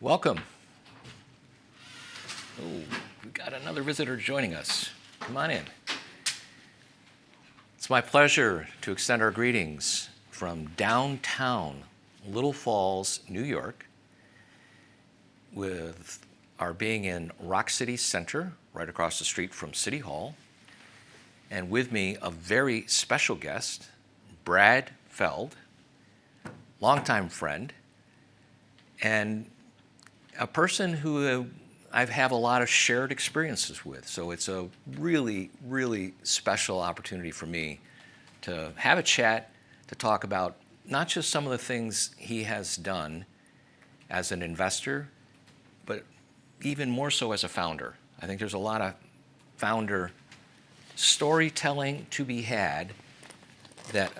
Welcome. Oh, we've got another visitor joining us. Come on in. It's my pleasure to extend our greetings from downtown Little Falls, New York, with our being in Rock City Center, right across the street from City Hall. And with me, a very special guest, Brad Feld, longtime friend, and a person who I have a lot of shared experiences with. So it's a really, really special opportunity for me to have a chat, to talk about not just some of the things he has done as an investor, but even more so as a founder. I think there's a lot of founder storytelling to be had that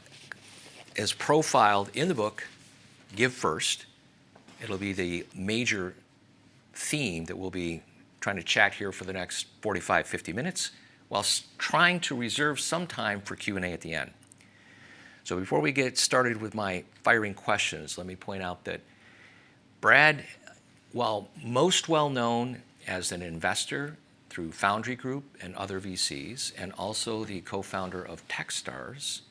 is profiled in the book, Give First. It'll be the major theme that we'll be trying to chat here for the next 45, 50 minutes, while trying to reserve some time for Q&A at the end. So before we get started with my firing questions, let me point out that Brad, while most well known as an investor through Foundry Group and other VCs, and also the co-founder of Techstars,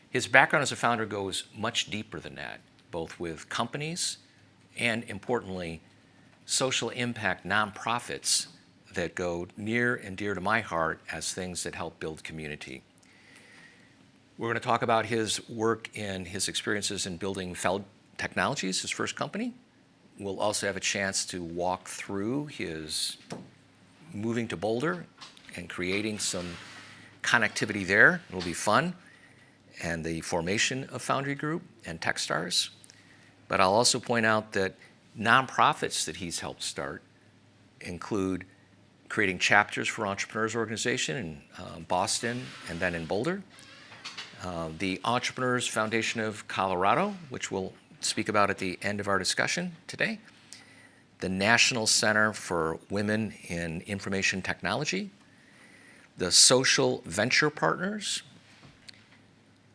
his background as a founder goes much deeper than that, both with companies and, importantly, social impact nonprofits that go near and dear to my heart as things that help build community. We're going to talk about his work and his experiences in building Feld Technologies, his first company. We'll also have a chance to walk through his moving to Boulder and creating some connectivity there. It'll be fun. And the formation of Foundry Group and Techstars. But I'll also point out that nonprofits that he's helped start include creating chapters for Entrepreneurs Organization in Boston and then in Boulder, the Entrepreneurs Foundation of Colorado, which we'll speak about at the end of our discussion today, the National Center for Women in Information Technology, the Social Venture Partners,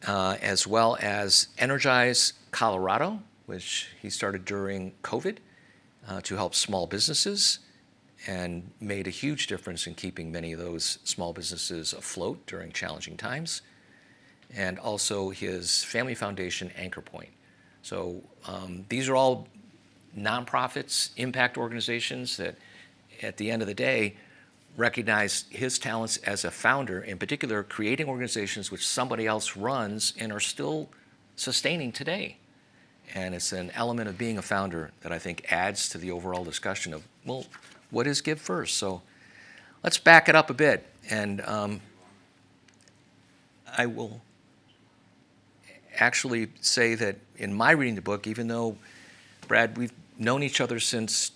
as well as Energize Colorado, which he started during COVID to help small businesses and made a huge difference in keeping many of those small businesses afloat during challenging times, and also his family foundation, Anchor Point. So these are all nonprofits, impact organizations that at the end of the day recognize his talents as a founder, in particular creating organizations which somebody else runs and are still sustaining today. And it's an element of being a founder that I think adds to the overall discussion of, well, what is Give First? So let's back it up a bit. And I will actually say that in my reading the book, even though, Brad, we've known each other since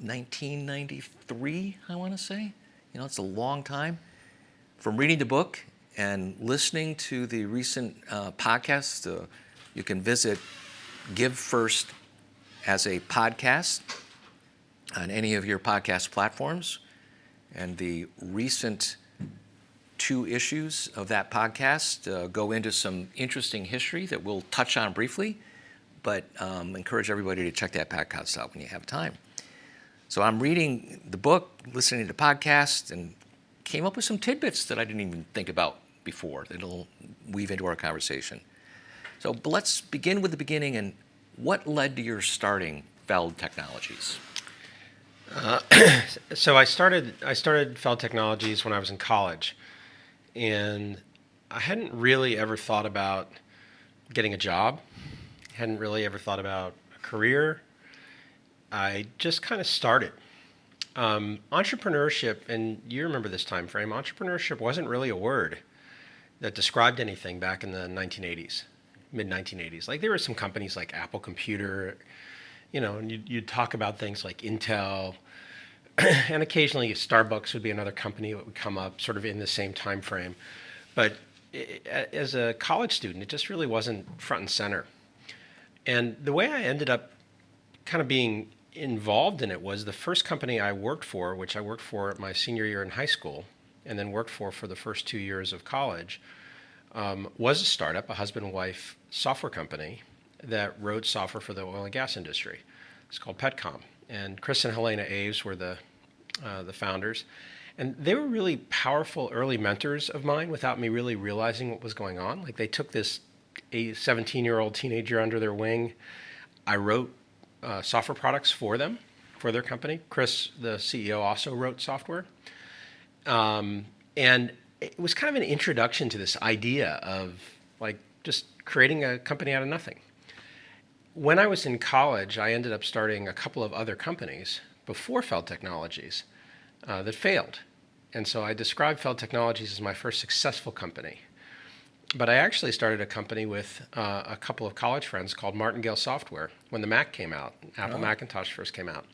1993, I want to say. You know, it's a long time. From reading the book and listening to the recent podcast, you can visit Give First as a podcast on any of your podcast platforms. And the recent 2 issues of that podcast go into some interesting history that we'll touch on briefly, but encourage everybody to check that podcast out when you have time. So I'm reading the book, listening to the podcast, and came up with some tidbits that I didn't even think about before that'll weave into our conversation. So let's begin with the beginning, and what led to your starting Feld Technologies? So I started Feld Technologies when I was in college, and I hadn't really ever thought about getting a job, hadn't really ever thought about a career. I just kind of started. Entrepreneurship, and you remember this time frame, entrepreneurship wasn't really a word that described anything back in the 1980s, mid-1980s. Like there were some companies like Apple Computer, you know, and you'd talk about things like Intel, and occasionally Starbucks would be another company that would come up sort of in the same time frame. But as a college student, it just really wasn't front and center. And the way I ended up kind of being involved in it was the first company I worked for, which I worked for my senior year in high school, and then worked for the first 2 years of college, was a startup, a husband and wife software company that wrote software for the oil and gas industry. It's called Petcom. And Chris and Helena Aves were the founders. And they were really powerful early mentors of mine without me really realizing what was going on. Like they took this 17-year-old teenager under their wing. I wrote software products for them, for their company. Chris, the CEO, also wrote software. And it was kind of an introduction to this idea of like just creating a company out of nothing. When I was in college, I ended up starting a couple of other companies before Feld Technologies that failed. And so I described Feld Technologies as my first successful company. But I actually started a company with a couple of college friends called Martingale Software when the Mac came out, Apple Macintosh first came out.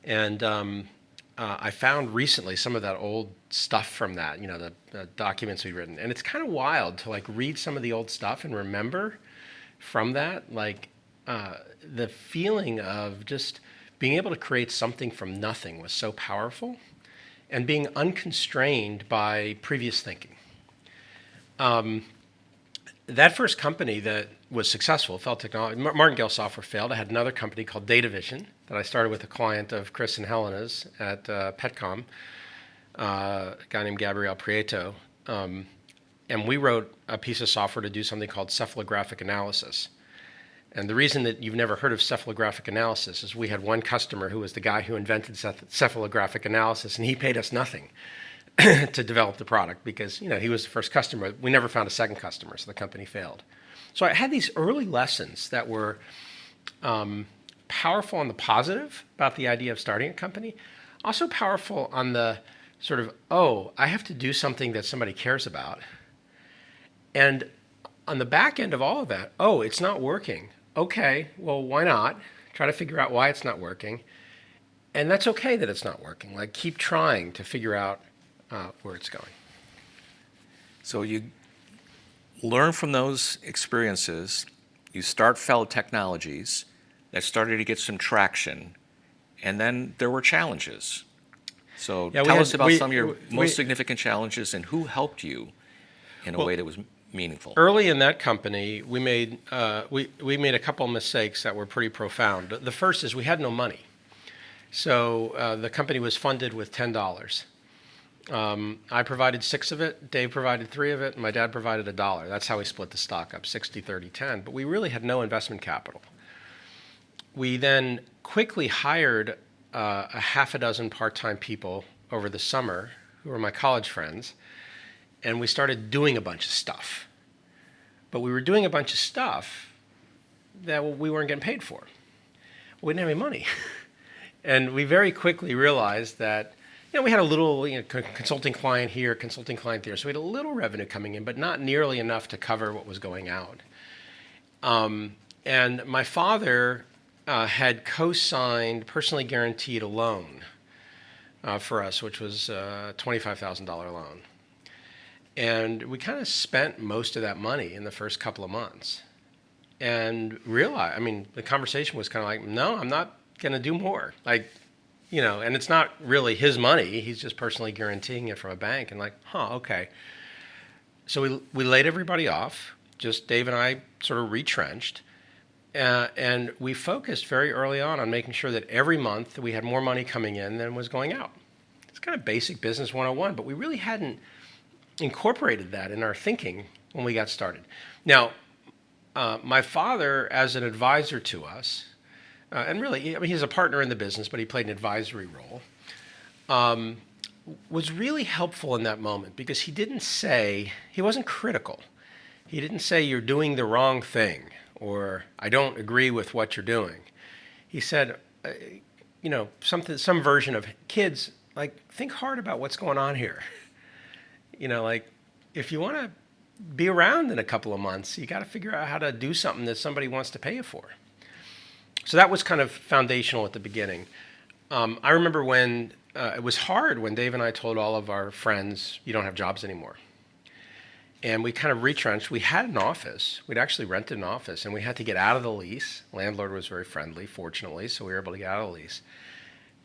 And I found recently some of that old stuff from that, you know, the documents we'd written. And it's kind of wild to like read some of the old stuff and remember from that, like the feeling of just being able to create something from nothing was so powerful, and being unconstrained by previous thinking. That first company that was successful, Feld Technology, Martingale Software failed. I had another company called DataVision that I started with a client of Chris and Helena's at Petcom, a guy named Gabriel Prieto. And we wrote a piece of software to do something called cephalographic analysis. And the reason that you've never heard of cephalographic analysis is we had one customer who was the guy who invented cephalographic analysis, and he paid us nothing to develop the product because, you know, he was the first customer. We never found a second customer, so the company failed. So I had these early lessons that were powerful on the positive about the idea of starting a company, also powerful on the sort of, oh, I have to do something that somebody cares about. And on the back end of all of that, oh, it's not working. Okay, well, why not? Try to figure out why it's not working. And that's okay that it's not working. Like, keep trying to figure out where it's going. So you learn from those experiences, you start Feld Technologies, that started to get some traction, and then there were challenges. So tell us about some of your most significant challenges and who helped you in a way that was meaningful. Early in that company, we made a couple of mistakes that were pretty profound. The first is we had no money. So the company was funded with $10. I provided $6 of it, Dave provided $3 of it, and my dad provided $1. That's how we split the stock up, 60, 30, 10. But we really had no investment capital. We then quickly hired a half a dozen part-time people over the summer who were my college friends, and we started doing a bunch of stuff. But we were doing a bunch of stuff that we weren't getting paid for. We didn't have any money. And we very quickly realized that, you know, we had a little, you know, consulting client here, consulting client there. So we had a little revenue coming in, but not nearly enough to cover what was going out. And my father had co-signed, personally guaranteed a loan for us, which was a $25,000 loan. And we kind of spent most of that money in the first couple of months. And realized, I mean, the conversation was kind of like, no, I'm not going to do more. Like, you know, and it's not really his money. He's just personally guaranteeing it from a bank. And like, okay. So we laid everybody off. Just Dave and I sort of retrenched. And we focused very early on making sure that every month we had more money coming in than was going out. It's kind of basic business 101, but we really hadn't incorporated that in our thinking when we got started. Now, my father, as an advisor to us, and really, I mean, he's a partner in the business, but he played an advisory role, was really helpful in that moment because he wasn't critical. He didn't say you're doing the wrong thing or I don't agree with what you're doing. He said, you know, some version of, kids, like, think hard about what's going on here. You know, like, if you want to be around in a couple of months, you got to figure out how to do something that somebody wants to pay you for. So that was kind of foundational at the beginning. I remember when it was hard when Dave and I told all of our friends, you don't have jobs anymore. And we kind of retrenched. We had an office. We'd actually rented an office, and we had to get out of the lease. Landlord was very friendly, fortunately, so we were able to get out of the lease.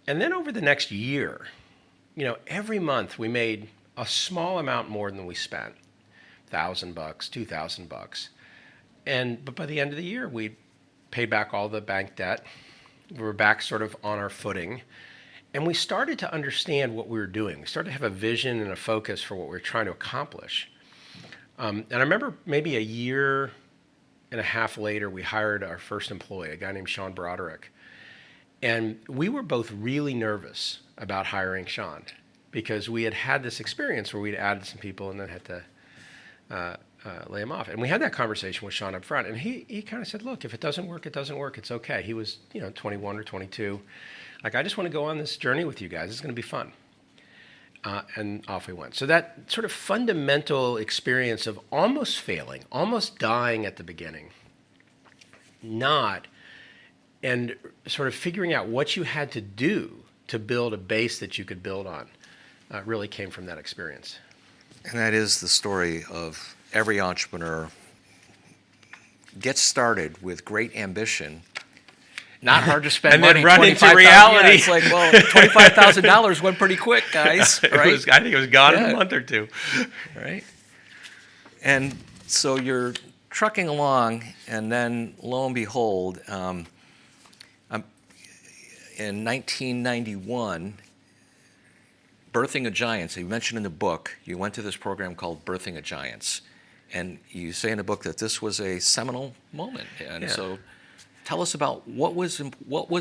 And then over the next year, you know, every month we made a small amount more than we spent, $1,000, $2,000. But by the end of the year, we paid back all the bank debt. We were back sort of on our footing. And we started to understand what we were doing. We started to have a vision and a focus for what we were trying to accomplish. And I remember maybe a year and a half later, we hired our first employee, a guy named Sean Broderick. And we were both really nervous about hiring Sean because we had had this experience where we'd added some people and then had to lay him off. And we had that conversation with Sean up front. And he kind of said, look, if it doesn't work, it doesn't work. It's okay. He was, 21 or 22. Like, I just want to go on this journey with you guys. It's going to be fun. And off we went. So that sort of fundamental experience of almost failing, almost dying at the beginning, and sort of figuring out what you had to do to build a base that you could build on, really came from that experience. And that is the story of every entrepreneur. Gets started with great ambition. Not hard to spend and money. Then run into 25,000 reality. Yeah, it's like, well, $25,000 went pretty quick, guys. Right? I think it was gone in a month or two. Right. And so you're trucking along, and then lo and behold, in 1991, Birthing a Giants, you mentioned in the book, you went to this program called Birthing a Giants. And you say in the book that this was a seminal moment. And so tell us about what was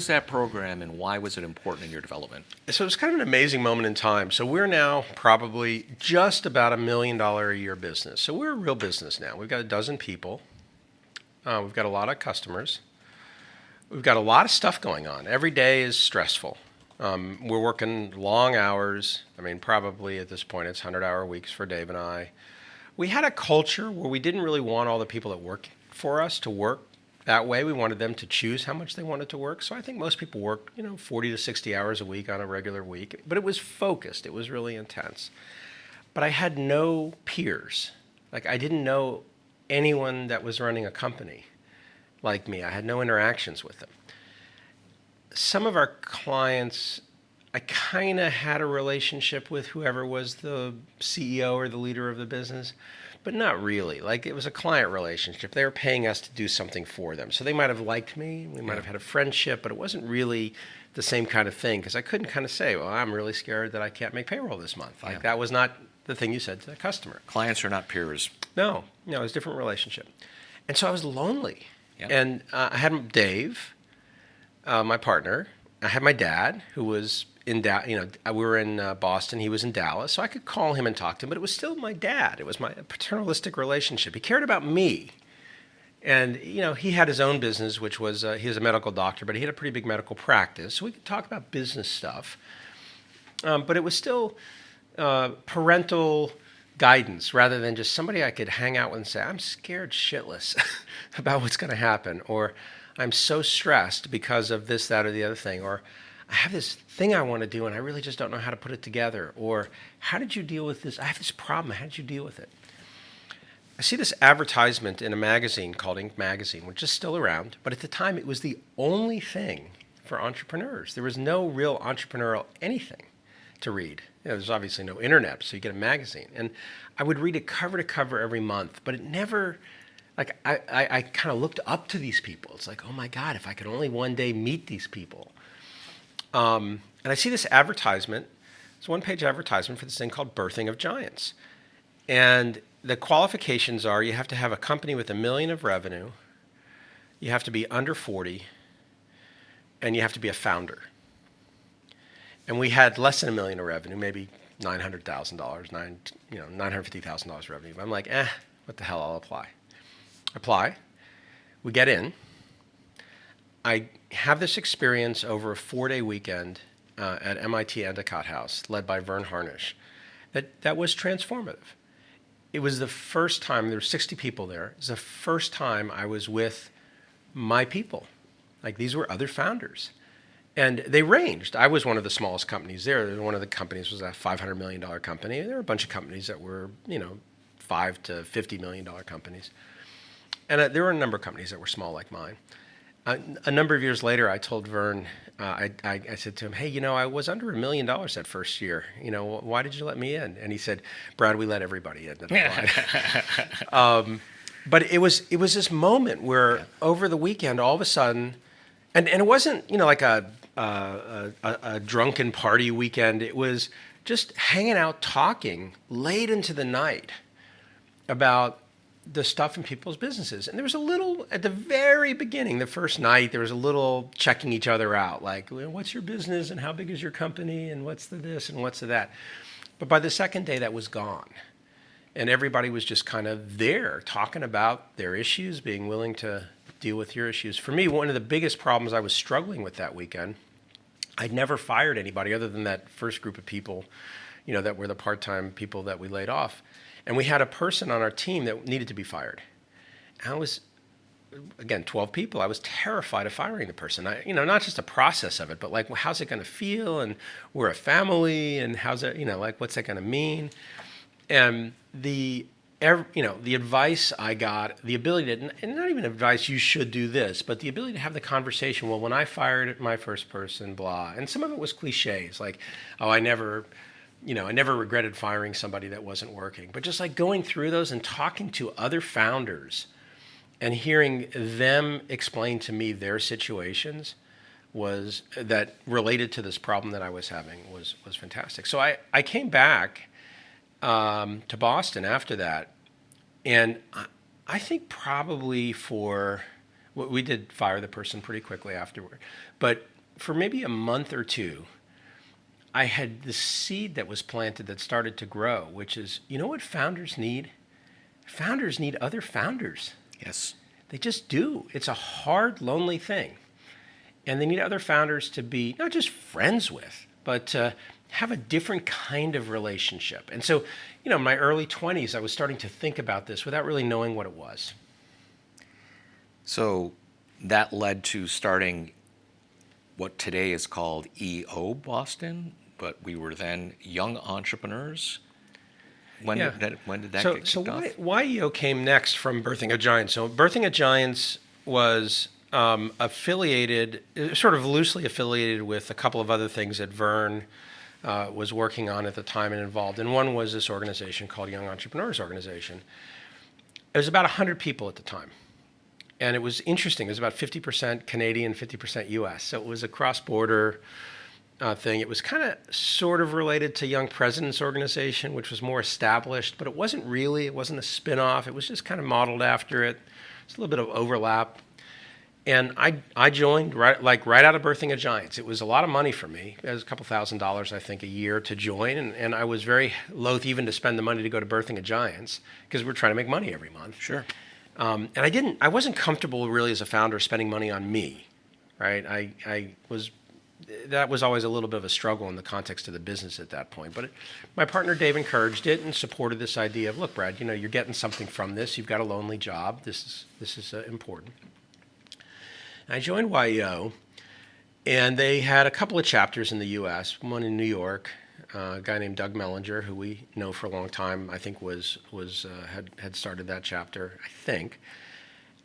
that program and why was it important in your development? So it's kind of an amazing moment in time. So we're now probably just about $1 million a year business. So we're a real business now. We've got 12 people. We've got a lot of customers. We've got a lot of stuff going on. Every day is stressful. We're working long hours. I mean, probably at this point it's 100-hour weeks for Dave and I. We had a culture where we didn't really want all the people that work for us to work that way. We wanted them to choose how much they wanted to work. So I think most people work, 40 to 60 hours a week on a regular week. But it was focused. It was really intense. But I had no peers. Like, I didn't know anyone that was running a company like me. I had no interactions with them. Some of our clients, I kind of had a relationship with whoever was the CEO or the leader of the business, but not really. Like, it was a client relationship. They were paying us to do something for them. So they might have liked me. We might have had a friendship, but it wasn't really the same kind of thing because I couldn't kind of say, well, I'm really scared that I can't make payroll this month. Like, that was not the thing you said to the customer. Clients are not peers. No, it was a different relationship. And so I was lonely. Yep. And I had Dave, my partner. I had my dad, who was in we were in Boston. He was in Dallas, so I could call him and talk to him. But it was still my dad. It was my paternalistic relationship. He cared about me, and he had his own business, which was he was a medical doctor, but he had a pretty big medical practice, so we could talk about business stuff. But it was still parental guidance rather than just somebody I could hang out with and say, I'm scared shitless about what's going to happen, or I'm so stressed because of this, that, or the other thing, or I have this thing I want to do and I really just don't know how to put it together, or how did you deal with this? I have this problem. How did you deal with it? I see this advertisement in a magazine called Inc. Magazine, which is still around, but at the time it was the only thing for entrepreneurs. There was no real entrepreneurial anything to read. There's obviously no internet, so you get a magazine. And I would read it cover to cover every month, but it never, like, I kind of looked up to these people. It's like, oh my God, if I could only one day meet these people. And I see this advertisement. It's a one-page advertisement for this thing called Birthing of Giants. And the qualifications are you have to have a company with $1 million of revenue, you have to be under 40, and you have to be a founder. And we had less than $1 million of revenue, maybe $900,000, $950,000 revenue. But I'm like, what the hell, I'll apply. Apply. We get in. I have this experience over a 4-day weekend at MIT Endicott House, led by Vern Harnish, that was transformative. It was the first time, there were 60 people there, it was the first time I was with my people. Like, these were other founders. And they ranged. I was one of the smallest companies there. One of the companies was a $500 million company. There were a bunch of companies that were, $5 to $50 million companies. And there were a number of companies that were small like mine. A number of years later, I told Vern, I said to him, hey, I was under $1 million that first year. Why did you let me in? And he said, Brad, we let everybody in that applied. But it was this moment where over the weekend, all of a sudden, And it wasn't, like a drunken party weekend. It was just hanging out, talking late into the night about the stuff in people's businesses. And there was a little, at the very beginning, the first night, there was a little checking each other out, like, well, what's your business and how big is your company and what's the this and what's the that. But by the second day, that was gone. And everybody was just kind of there talking about their issues, being willing to deal with your issues. For me, one of the biggest problems I was struggling with that weekend, I'd never fired anybody other than that first group of people, that were the part-time people that we laid off. And we had a person on our team that needed to be fired. And I was, again, 12 people. I was terrified of firing the person. Not just the process of it, but like, well, how's it going to feel? And we're a family, and how's it, what's that going to mean? And the advice I got, the ability to, and not even advice, you should do this, but the ability to have the conversation, well, when I fired my first person, blah, and some of it was cliches, like, oh, I never regretted firing somebody that wasn't working. But just like going through those and talking to other founders and hearing them explain to me their situations was that related to this problem that I was having was fantastic. So I came back to Boston after that. And I think probably we did fire the person pretty quickly afterward. But for maybe a month or two, I had the seed that was planted that started to grow, which is, what founders need? Founders need other founders. Yes. They just do. It's a hard, lonely thing. And they need other founders to be not just friends with, but to have a different kind of relationship. And so, in my early 20s, I was starting to think about this without really knowing what it was. So that led to starting what today is called EO Boston, but we were then Young Entrepreneurs. When did that get kicked off? Why EO came next from Birthing a Giant? So Birthing a Giant was affiliated, sort of loosely affiliated with a couple of other things that Vern was working on at the time and involved. And one was this organization called Young Entrepreneurs Organization. It was about 100 people at the time. And it was interesting. It was about 50% Canadian, 50% US. So it was a cross-border thing. It was kind of sort of related to Young Presidents Organization, which was more established, but it wasn't really. It wasn't a spin-off. It was just kind of modeled after it. It's a little bit of overlap. And I joined right out of Birthing a Giant. It was a lot of money for me. It was a couple $1,000s, I think, a year to join. And I was very loath even to spend the money to go to Birthing a Giant because we're trying to make money every month. Sure. And I wasn't comfortable really as a founder spending money on me, right? That was always a little bit of a struggle in the context of the business at that point. But my partner Dave encouraged it and supported this idea of, look, Brad, you're getting something from this. You've got a lonely job. This is important. I joined YEO, and they had a couple of chapters in the U.S., one in New York. A guy named Doug Mellinger, who we know for a long time, I think had started that chapter, I think.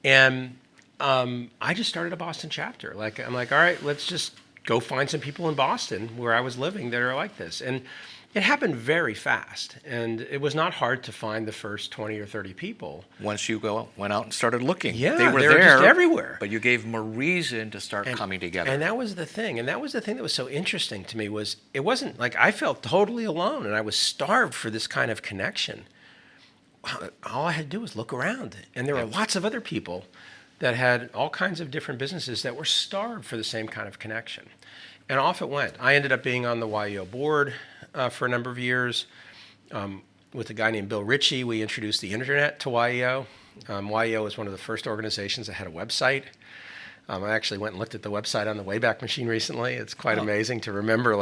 And I just started a Boston chapter. I'm like, all right, let's just go find some people in Boston where I was living that are like this. And it happened very fast, and it was not hard to find the first 20 or 30 people. Once you went out and started looking, yeah, they were there just everywhere. But you gave them a reason to start coming together. And that was the thing. And that was the thing that was so interesting to me was it wasn't like I felt totally alone, and I was starved for this kind of connection. All I had to do was look around, and there were lots of other people that had all kinds of different businesses that were starved for the same kind of connection. And off it went. I ended up being on the YEO board for a number of years. With a guy named Bill Ritchie, we introduced the internet to YEO. YEO was one of the first organizations that had a website. I actually went and looked at the website on the Wayback Machine recently. It's quite amazing to remember.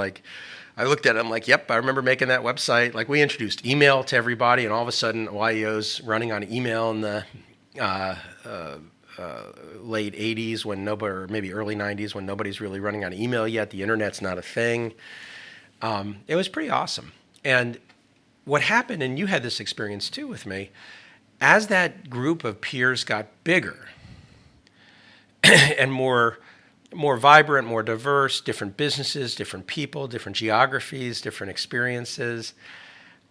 I looked at it, I'm like, yep, I remember making that website. We introduced email to everybody, and all of a sudden, YEO's running on email in the late 80s or maybe early 90s when nobody's really running on email yet. The internet's not a thing. It was pretty awesome. And what happened, and you had this experience too with me, as that group of peers got bigger and more vibrant, more diverse, different businesses, different people, different geographies, different experiences,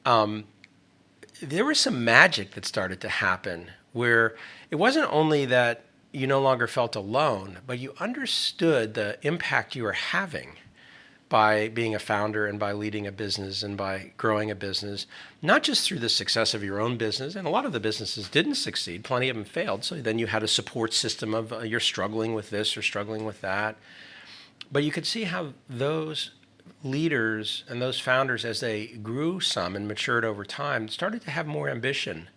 there was some magic that started to happen where it wasn't only that you no longer felt alone, but you understood the impact you were having by being a founder and by leading a business and by growing a business, not just through the success of your own business. And a lot of the businesses didn't succeed. Plenty of them failed. So then you had a support system of you're struggling with this or struggling with that. But you could see how those leaders and those founders, as they grew some and matured over time, started to have more ambition,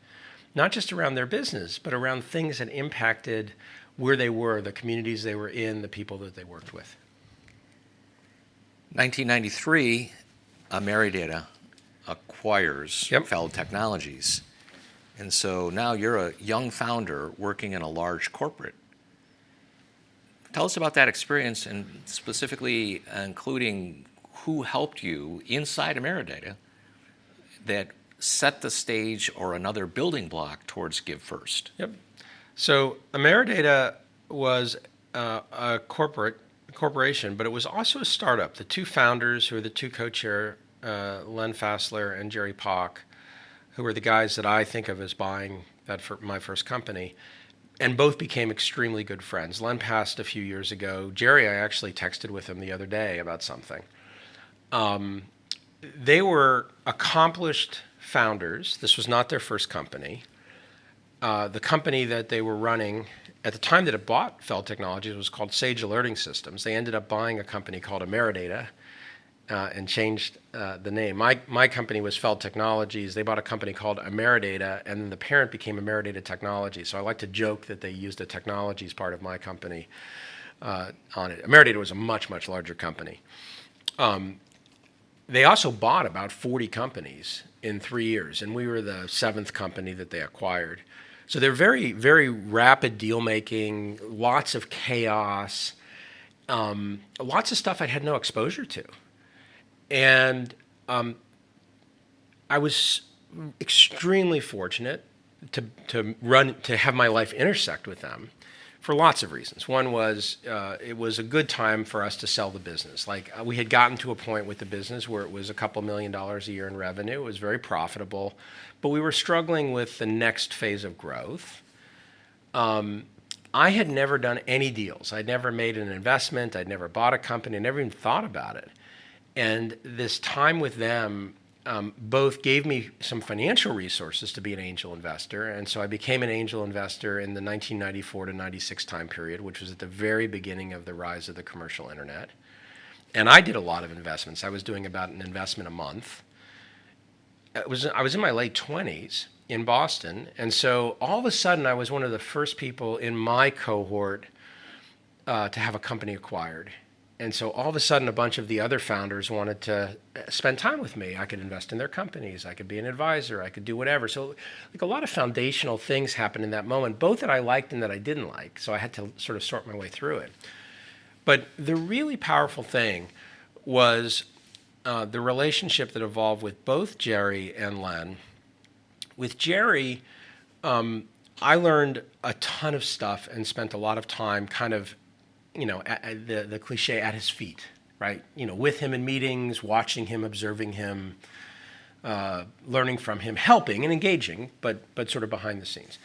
not just around their business, but around things that impacted where they were, the communities they were in, the people that they worked with. 1993, Ameridata acquires Yep. Feld Technologies. And so now you're a young founder working in a large corporate. Tell us about that experience, and specifically including who helped you inside Ameridata that set the stage or another building block towards Give First. Yep. So Ameridata was a corporation, but it was also a startup. The two founders, who are the two co-chair, Len Fassler and Jerry Pock, who were the guys that I think of as buying that for my first company, and both became extremely good friends. Len passed a few years ago. Jerry, I actually texted with him the other day about something. They were accomplished founders. This was not their first company. The company that they were running at the time that it bought Feld Technologies was called Sage Alerting Systems. They ended up buying a company called Ameridata and changed the name. My company was Feld Technologies. They bought a company called Ameridata, and then the parent became Ameridata Technologies. So I like to joke that they used the technologies part of my company on it. Ameridata was a much, much larger company. They also bought about 40 companies in 3 years, and we were the 7th company that they acquired. So they're very, very rapid deal making, lots of chaos, lots of stuff I had no exposure to. And I was extremely fortunate to have my life intersect with them for lots of reasons. One was it was a good time for us to sell the business. Like we had gotten to a point with the business where it was a couple $1 million a year in revenue. It was very profitable, but we were struggling with the next phase of growth. I had never done any deals. I'd never made an investment. I'd never bought a company. I never even thought about it. And this time with them both gave me some financial resources to be an angel investor. And so I became an angel investor in the 1994 to 96 time period, which was at the very beginning of the rise of the commercial internet. And I did a lot of investments. I was doing about an investment a month. I was in my late 20s in Boston. And so all of a sudden, I was one of the first people in my cohort to have a company acquired. And so all of a sudden, a bunch of the other founders wanted to spend time with me. I could invest in their companies. I could be an advisor. I could do whatever. So like a lot of foundational things happened in that moment, both that I liked and that I didn't like. So I had to sort of sort my way through it. But the really powerful thing was the relationship that evolved with both Jerry and Len. With Jerry, I learned a ton of stuff and spent a lot of time kind of, the cliche, at his feet, right? With him in meetings, watching him, observing him, learning from him, helping and engaging, but sort of behind the scenes.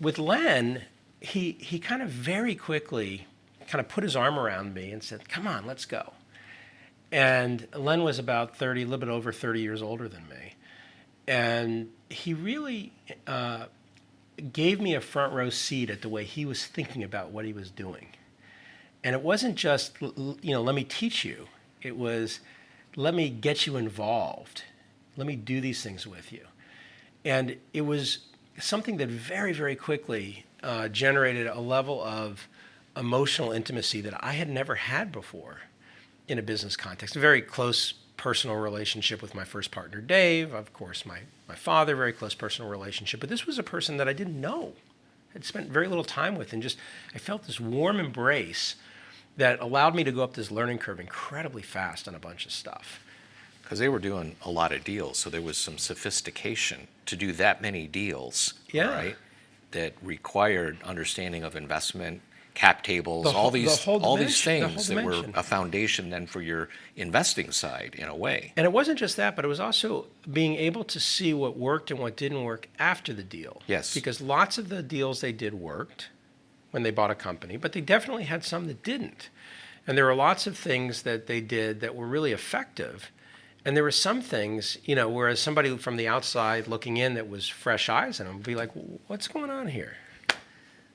With Len, he kind of very quickly kind of put his arm around me and said, "Come on, let's go." And Len was about 30, a little bit over 30 years older than me. And he really gave me a front row seat at the way he was thinking about what he was doing. And it wasn't just, let me teach you. It was, let me get you involved. Let me do these things with you. And it was something that very, very quickly generated a level of emotional intimacy that I had never had before in a business context. A very close personal relationship with my first partner, Dave. Of course, my father, very close personal relationship. But this was a person that I didn't know. I'd spent very little time with, and I felt this warm embrace that allowed me to go up this learning curve incredibly fast on a bunch of stuff. Because they were doing a lot of deals, so there was some sophistication to do that many deals, right? That required understanding of investment, cap tables, all these things that were a foundation then for your investing side in a way. And it wasn't just that, but it was also being able to see what worked and what didn't work after the deal. Yes. Because lots of the deals they did worked, when they bought a company, but they definitely had some that didn't. And there were lots of things that they did that were really effective. And there were some things, whereas somebody from the outside looking in that was fresh eyes on them would be like, what's going on here?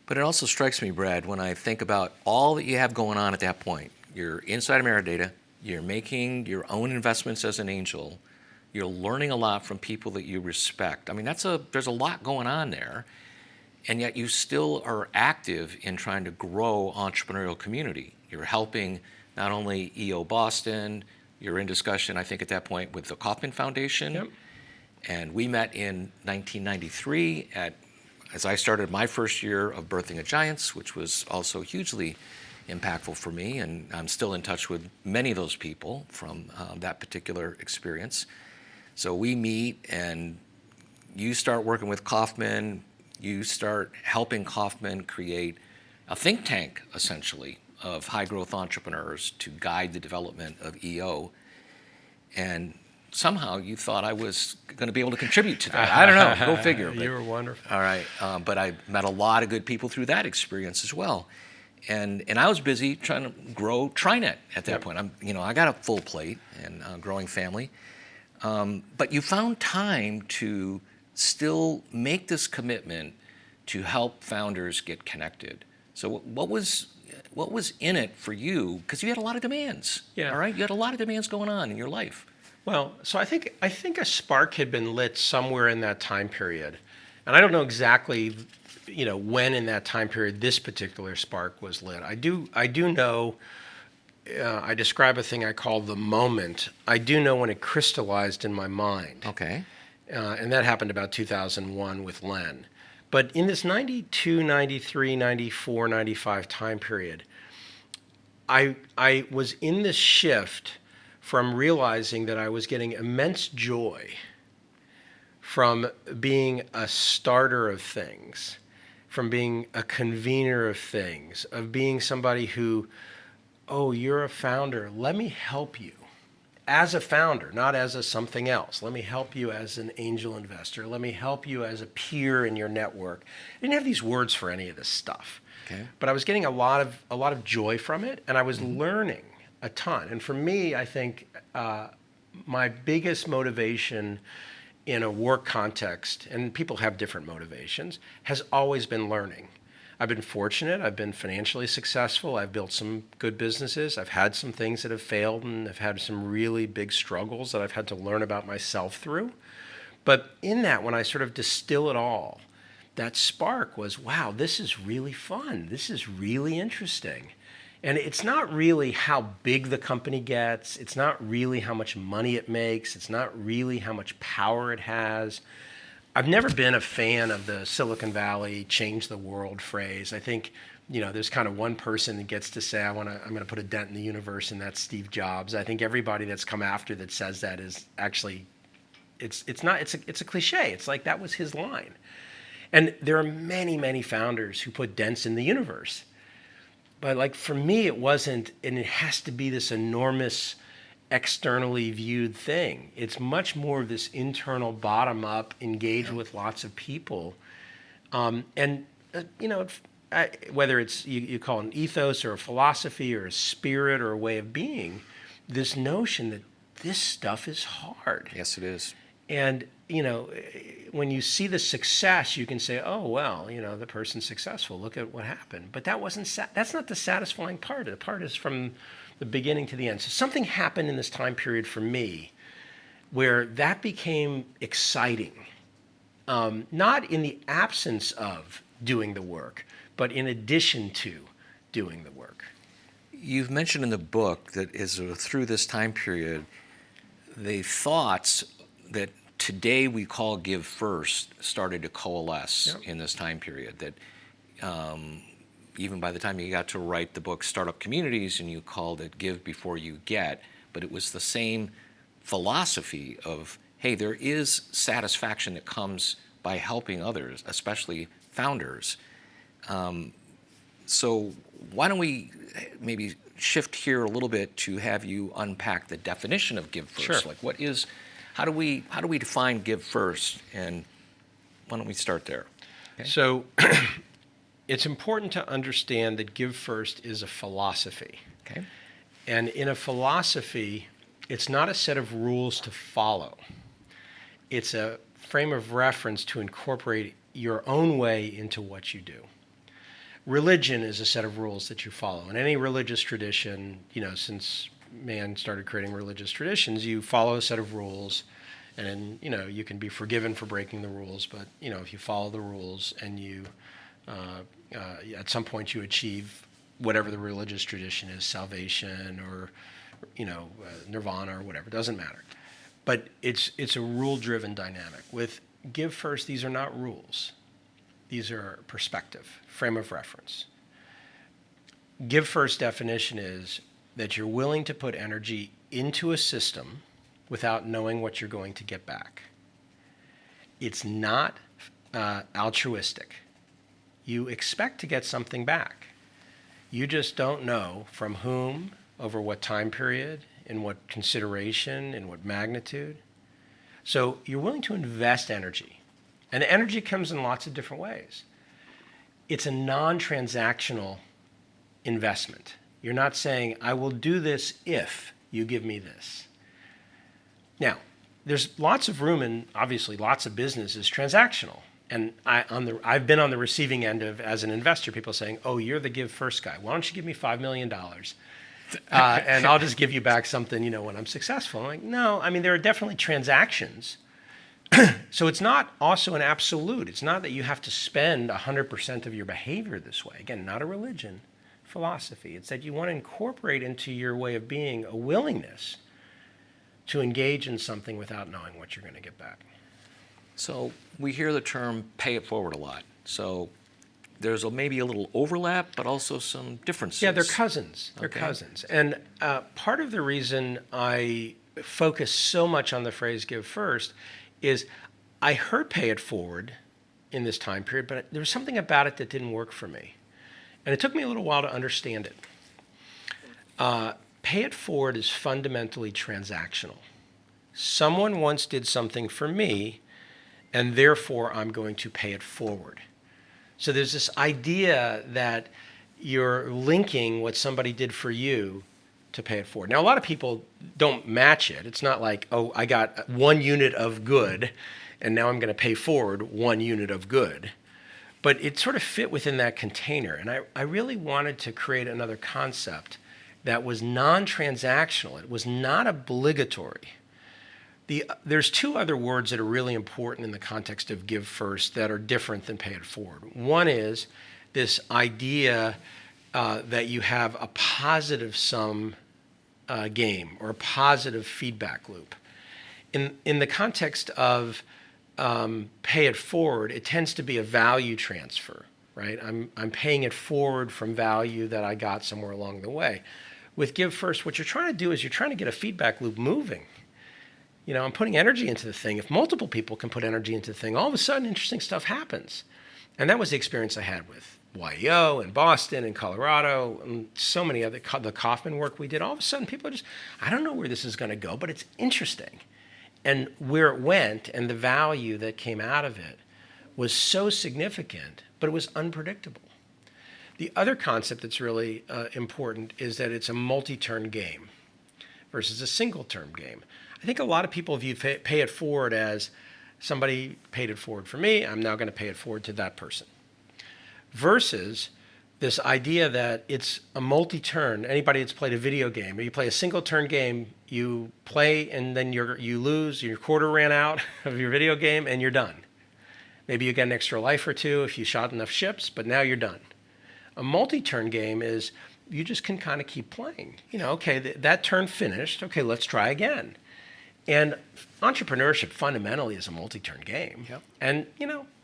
But it also strikes me, Brad, when I think about all that you have going on at that point. You're inside Ameridata, you're making your own investments as an angel, you're learning a lot from people that you respect. I mean, there's a lot going on there, and yet you still are active in trying to grow entrepreneurial community. You're helping not only EO Boston, you're in discussion, I think, at that point with the Kauffman Foundation. Yep. And we met in 1993 as I started my first year of Birthing of Giants, which was also hugely impactful for me. And I'm still in touch with many of those people from that particular experience. So we meet, and you start working with Kauffman. You start helping Kauffman create a think tank, essentially, of high-growth entrepreneurs to guide the development of EO. And somehow you thought I was going to be able to contribute to that. I don't know. Go figure. You were wonderful. All right. But I met a lot of good people through that experience as well. And I was busy trying to grow TriNet at that point. I got a full plate and a growing family. But you found time to still make this commitment to help founders get connected. So what was in it for you? Because you had a lot of demands. Yeah. All right. You had a lot of demands going on in your life. Well, so I think a spark had been lit somewhere in that time period, and I don't know exactly, when in that time period this particular spark was lit. I do know. I describe a thing I call the moment. I do know when it crystallized in my mind. Okay. And that happened about 2001 with Len. But in this 92, 93, 94, 95 time period, I was in this shift from realizing that I was getting immense joy from being a starter of things, from being a convener of things, of being somebody who, oh, you're a founder, let me help you. As a founder, not as a something else. Let me help you as an angel investor. Let me help you as a peer in your network. I didn't have these words for any of this stuff. Okay. But I was getting a lot of joy from it, and I was learning a ton. And for me, I think my biggest motivation in a work context, and people have different motivations, has always been learning. I've been fortunate. I've been financially successful. I've built some good businesses. I've had some things that have failed, and I've had some really big struggles that I've had to learn about myself through. But in that, when I sort of distill it all, that spark was, wow, this is really fun. This is really interesting. And it's not really how big the company gets. It's not really how much money it makes. It's not really how much power it has. I've never been a fan of the Silicon Valley change the world phrase. I think, there's kind of one person that gets to say, I'm going to put a dent in the universe, and that's Steve Jobs. I think everybody that's come after that says that is actually, it's a cliche. It's like that was his line. And there are many, many founders who put dents in the universe. But like for me, it wasn't, and it has to be this enormous externally viewed thing. It's much more of this internal bottom-up, engage with lots of people. Whether it's you call it an ethos or a philosophy or a spirit or a way of being, this notion that this stuff is hard. Yes, it is. And, when you see the success, you can say, oh, well, the person's successful. Look at what happened. But that's not the satisfying part. The part is from the beginning to the end. So something happened in this time period for me where that became exciting, not in the absence of doing the work, but in addition to doing the work. You've mentioned in the book that through this time period, the thoughts that today we call Give First started to coalesce in this time period. That even by the time you got to write the book Startup Communities, and you called it Give Before You Get, but it was the same philosophy of, hey, there is satisfaction that comes by helping others, especially founders. So why don't we maybe shift here a little bit to have you unpack the definition of Give First? Sure. Like how do we define Give First? And why don't we start there? Okay. So it's important to understand that Give First is a philosophy. Okay. And in a philosophy, it's not a set of rules to follow. It's a frame of reference to incorporate your own way into what you do. Religion is a set of rules that you follow. In any religious tradition, since man started creating religious traditions, you follow a set of rules, and then, you can be forgiven for breaking the rules, but, if you follow the rules and you, at some point you achieve whatever the religious tradition is, salvation or, nirvana or whatever, doesn't matter. But it's a rule-driven dynamic. With Give First, these are not rules. These are perspective, frame of reference. Give First definition is that you're willing to put energy into a system without knowing what you're going to get back. It's not altruistic. You expect to get something back. You just don't know from whom, over what time period, in what consideration, in what magnitude. So you're willing to invest energy. And energy comes in lots of different ways. It's a non-transactional investment. You're not saying, I will do this if you give me this. Now, there's lots of room, and obviously lots of business is transactional. And I've been on the receiving end of, as an investor, people saying, oh, you're the Give First guy. Why don't you give me $5 million? And I'll just give you back something, when I'm successful. I'm like, no, there are definitely transactions. So it's not also an absolute. It's not that you have to spend 100% of your behavior this way. Again, not a religion, philosophy. It's that you want to incorporate into your way of being a willingness to engage in something without knowing what you're going to get back. So we hear the term pay it forward a lot. So there's maybe a little overlap, but also some differences. Yeah, they're cousins. They're Okay. cousins. And part of the reason I focus so much on the phrase Give First is I heard pay it forward in this time period, but there was something about it that didn't work for me. And it took me a little while to understand it. Pay it forward is fundamentally transactional. Someone once did something for me, and therefore I'm going to pay it forward. So there's this idea that you're linking what somebody did for you to pay it forward. Now, a lot of people don't match it. It's not like, oh, I got 1 unit of good, and now I'm going to pay forward 1 unit of good. But it sort of fit within that container. And I really wanted to create another concept that was non-transactional. It was not obligatory. There's 2 other words that are really important in the context of Give First that are different than pay it forward. One is this idea that you have a positive sum game or a positive feedback loop. In the context of pay it forward, it tends to be a value transfer, right? I'm paying it forward from value that I got somewhere along the way. With Give First, what you're trying to do is you're trying to get a feedback loop moving. I'm putting energy into the thing. If multiple people can put energy into the thing, all of a sudden interesting stuff happens. And that was the experience I had with YEO and Boston and Colorado and so many other, the Kaufman work we did. All of a sudden people just, I don't know where this is going to go, but it's interesting. And where it went and the value that came out of it was so significant, but it was unpredictable. The other concept that's really important is that it's a multi-turn game versus a single-turn game. I think a lot of people view pay it forward as somebody paid it forward for me, I'm now going to pay it forward to that person. Versus this idea that it's a multi-turn. Anybody that's played a video game, or you play a single-turn game, you play and then you lose, your quarter ran out of your video game and you're done. Maybe you get an extra life or 2 if you shot enough ships, but now you're done. A multi-turn game is you just can kind of keep playing. Okay, that turn finished. Okay, let's try again. And entrepreneurship fundamentally is a multi-turn game. Yep. And,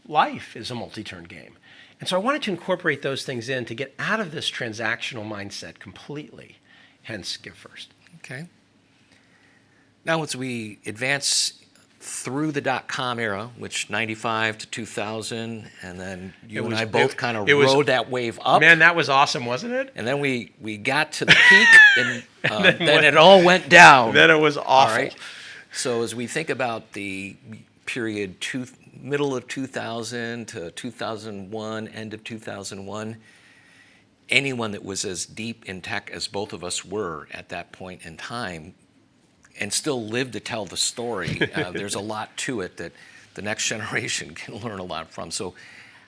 life is a multi-turn game. And so I wanted to incorporate those things in to get out of this transactional mindset completely, hence Give First. Okay. Now, as we advance through the dot-com era, which 95 to 2000, and then you and I both kind of rode that wave up. Man, that was awesome, wasn't it? And then we got to the peak, and then it all went down. Then it was awful. All right. So as we think about the period middle of 2000 to 2001, end of 2001, anyone that was as deep in tech as both of us were at that point in time and still lived to tell the story, there's a lot to it that the next generation can learn a lot from. So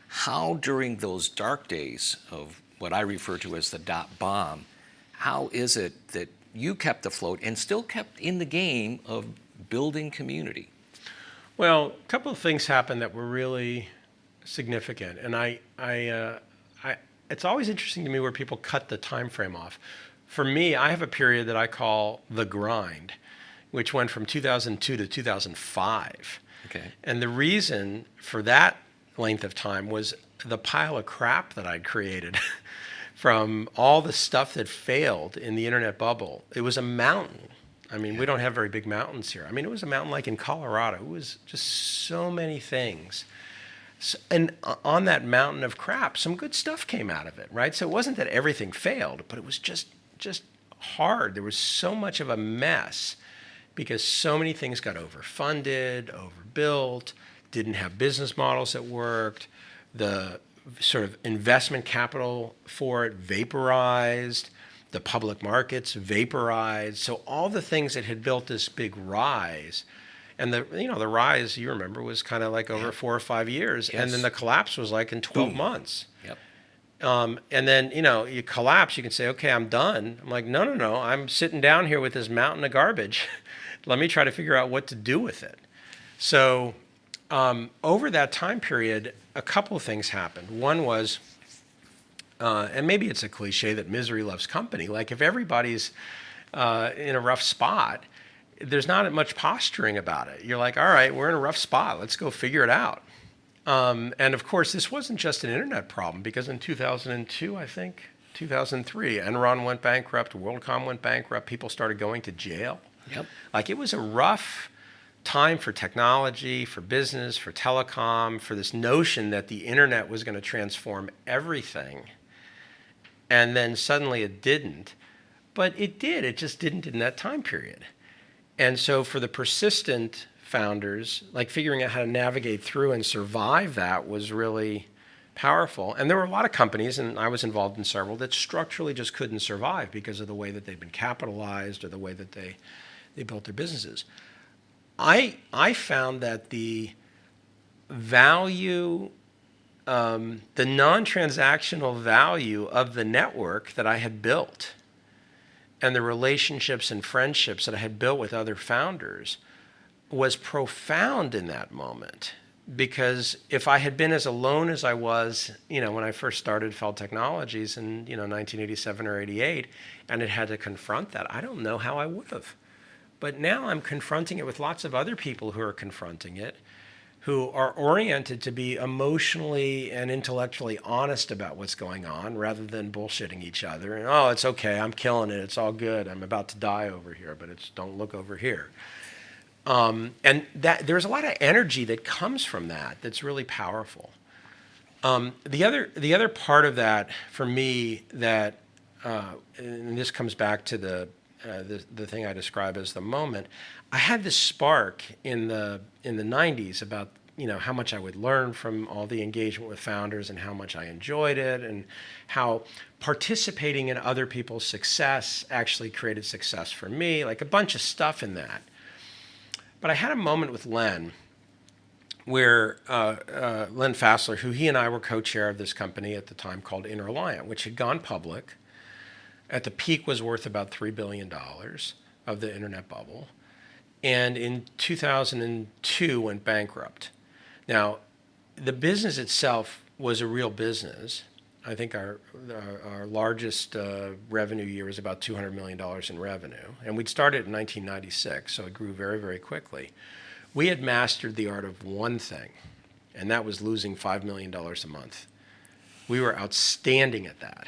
how during those dark days of what I refer to as the dot bomb, how is it that you kept afloat and still kept in the game of building community? Well, a couple of things happened that were really significant, and it's always interesting to me where people cut the time frame off. For me, I have a period that I call the grind, which went from 2002 to 2005. Okay. And the reason for that length of time was the pile of crap that I'd created from all the stuff that failed in the internet bubble. It was a mountain. I mean, we don't have very big mountains here. I mean, it was a mountain like in Colorado. It was just so many things. And on that mountain of crap, some good stuff came out of it, right? So it wasn't that everything failed, but it was just hard. There was so much of a mess because so many things got overfunded, overbuilt, didn't have business models that worked. The sort of investment capital for it vaporized. The public markets vaporized. So all the things that had built this big rise, and the rise, you remember, was kind of like over 4 or 5 years, Yes. and then the collapse was like in 12 Boom. months. Yep. And then, you collapse, you can say, okay, I'm done. I'm like, no, I'm sitting down here with this mountain of garbage. Let me try to figure out what to do with it. So over that time period, a couple of things happened. One was, and maybe it's a cliche that misery loves company. Like if everybody's in a rough spot, there's not much posturing about it. You're like, all right, we're in a rough spot. Let's go figure it out. And of course, this wasn't just an internet problem because in 2002, I think, 2003, Enron went bankrupt, WorldCom went bankrupt, people started going to jail. Yep. Like it was a rough time for technology, for business, for telecom, for this notion that the internet was going to transform everything. And then suddenly it didn't. But it did. It just didn't in that time period. And so for the persistent founders, like figuring out how to navigate through and survive that was really powerful. And there were a lot of companies, and I was involved in several, that structurally just couldn't survive because of the way that they'd been capitalized or the way that they built their businesses. I found that the value, the non-transactional value of the network that I had built and the relationships and friendships that I had built with other founders was profound in that moment. Because if I had been as alone as I was, when I first started Feld Technologies in, 1987 or 88, and had had to confront that, I don't know how I would have. But now I'm confronting it with lots of other people who are confronting it, who are oriented to be emotionally and intellectually honest about what's going on rather than bullshitting each other. And, oh, it's okay, I'm killing it, it's all good, I'm about to die over here, but don't look over here. And that there's a lot of energy that comes from that that's really powerful. The other part of that for me that, and this comes back to the thing I describe as the moment, I had this spark in the 90s about how much I would learn from all the engagement with founders and how much I enjoyed it and how participating in other people's success actually created success for me, like a bunch of stuff in that. But I had a moment with Len where Len Fassler, who he and I were co-chair of this company at the time called Interalliant, which had gone public. At the peak was worth about $3 billion of the internet bubble. And in 2002 went bankrupt. Now, the business itself was a real business. I think our largest revenue year was about $200 million in revenue. And we'd started in 1996, so it grew very, very quickly. We had mastered the art of one thing, and that was losing $5 million a month. We were outstanding at that.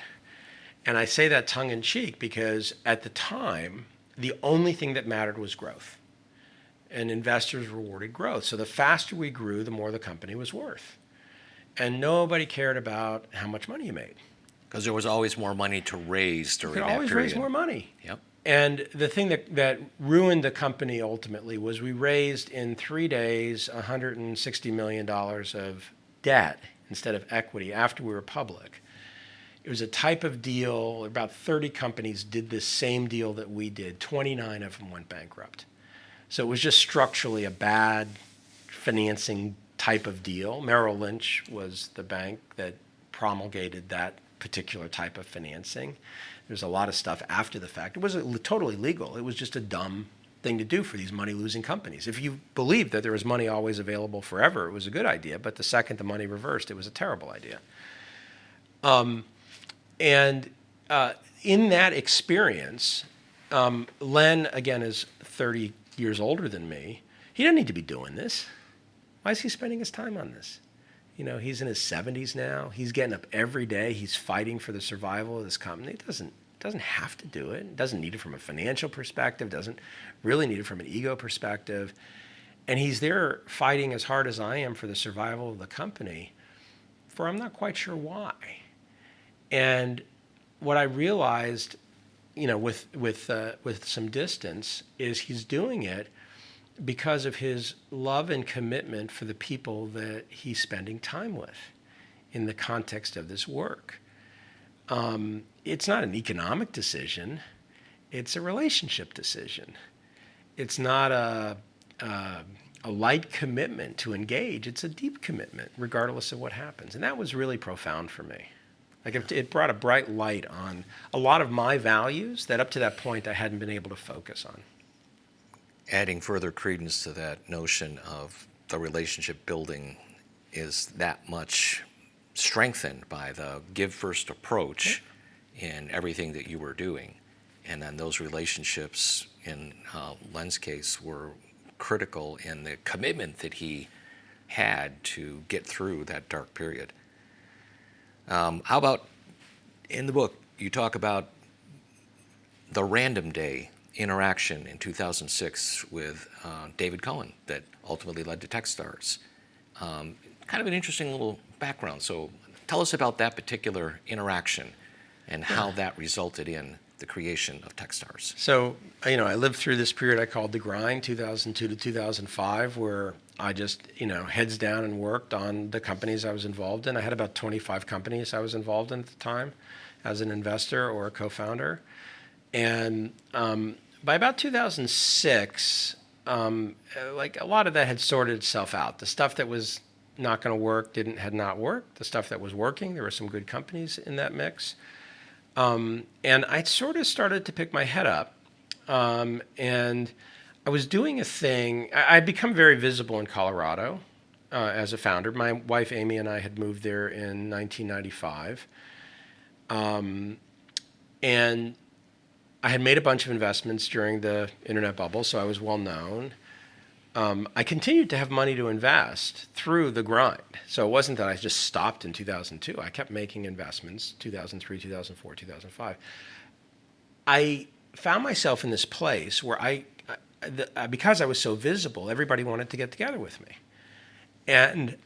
And I say that tongue in cheek because at the time, the only thing that mattered was growth. And investors rewarded growth. So the faster we grew, the more the company was worth. And nobody cared about how much money you made. Because there was always more money to raise during You that could always period. raise more money. Yep. And the thing that ruined the company ultimately was we raised in 3 days $160 million of debt instead of equity after we were public. It was a type of deal, about 30 companies did this same deal that we did. 29 of them went bankrupt. So it was just structurally a bad financing type of deal. Merrill Lynch was the bank that promulgated that particular type of financing. There's a lot of stuff after the fact. It wasn't totally legal. It was just a dumb thing to do for these money-losing companies. If you believed that there was money always available forever, it was a good idea. But the second the money reversed, it was a terrible idea. And in that experience, Len, again, is 30 years older than me. He doesn't need to be doing this. Why is he spending his time on this? He's in his 70s now. He's getting up every day. He's fighting for the survival of this company. He doesn't have to do it. Doesn't need it from a financial perspective. Doesn't really need it from an ego perspective. And he's there fighting as hard as I am for the survival of the company for I'm not quite sure why. And what I realized, with some distance, is he's doing it because of his love and commitment for the people that he's spending time with in the context of this work. It's not an economic decision. It's a relationship decision. It's not a light commitment to engage. It's a deep commitment, regardless of what happens. And that was really profound for me. Like it brought a bright light on a lot of my values that up to that point I hadn't been able to focus on. Adding further credence to that notion of the relationship building is that much strengthened by the give first approach in everything that you were doing. And then those relationships in Len's case were critical in the commitment that he had to get through that dark period. How about in the book, you talk about the random day interaction in 2006 with David Cohen that ultimately led to Techstars. Kind of an interesting little background. So tell us about that particular interaction and how that resulted in the creation of Techstars. So, I lived through this period I called the grind, 2002 to 2005, where I just, heads down and worked on the companies I was involved in. I had about 25 companies I was involved in at the time as an investor or a co-founder. And by about 2006, like a lot of that had sorted itself out. The stuff that was not going to work had not worked. The stuff that was working, there were some good companies in that mix. And I sort of started to pick my head up. And I was doing a thing. I'd become very visible in Colorado as a founder. My wife, Amy, and I had moved there in 1995. And I had made a bunch of investments during the internet bubble, so I was well known. I continued to have money to invest through the grind. So it wasn't that I just stopped in 2002. I kept making investments, 2003, 2004, 2005. I found myself in this place where because I was so visible, everybody wanted to get together with me. And